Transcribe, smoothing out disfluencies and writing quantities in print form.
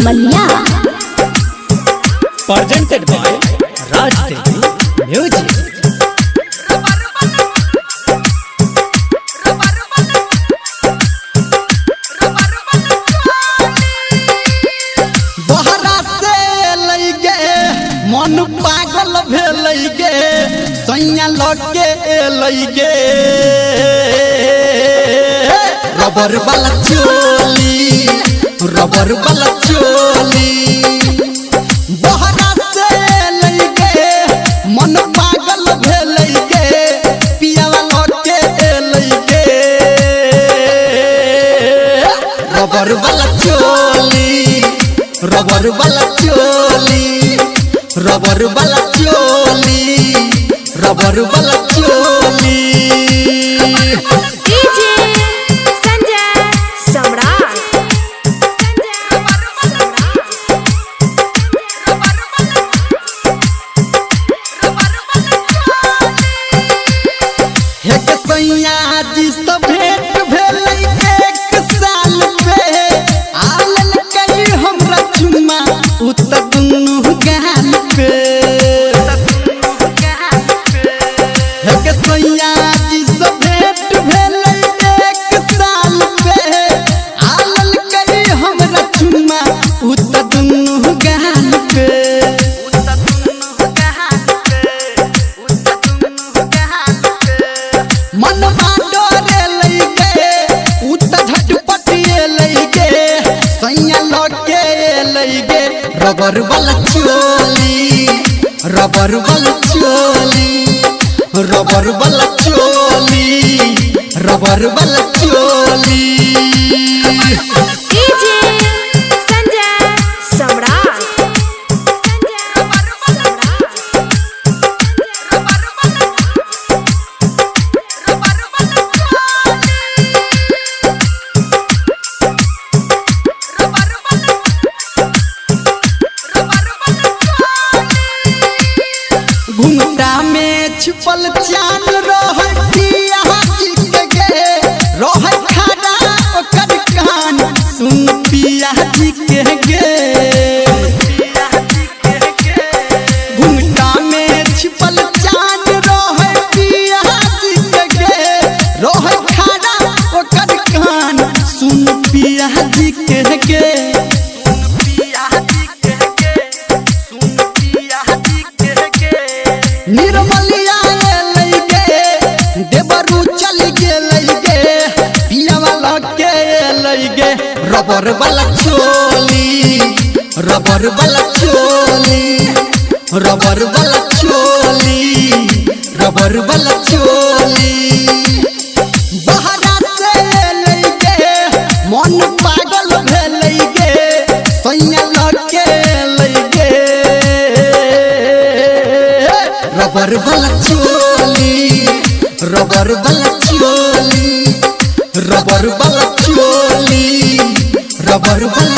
मलिया presented by Raj Devi Music। बहरा से लइगे मन पागल भेलइगे सैया लगे लइगे रबर वाला चोली रबर वाला चोली बहरा से लइगे मन पागल भेलइगे पियावा लगे लइगे रबर वाला चोली रबर वाला चोली रबर वाला चोली रबर वाला चोली। डीजे संजय सम्राट हे के सैया जी सब भेंट भेलै एक साल पे आलन कई हमरा चुम्मा उत दुनु गाल पे हे के सैया जी सब भेंट भेलै एक साल पे आलन कई हमरा चुम्मा उत दुनु गाल पे मन बाडोरे लइगे उत झटपटिए लइगे सैया लगे लइगे रबर वाला चोली रबर वाला चोली रबर वाला चोली रबर वाला चोली। डीजे संजय सम्राट घुंघटा में छिपल चांद रहै पिया जी के गे रहै खड़ा ओकर कान सुन पिया जी के गे घुंघटा में छिपल चांद रहै पिया जी के गे रहै खड़ा ओकर कान सुन पिया जी के गे निर्मलिया लइगे देवरू चल लइगे पियावा लगे लइगे रबर वाला चोली रबर वाला चोली रबर वाला चोली रबर वाला चोली बहरा से लइगे मन पागल भेलइगे सैया लगे लइगे रबर वाला चोली रबर वाला चोली रबर वाला चोली रबर वाला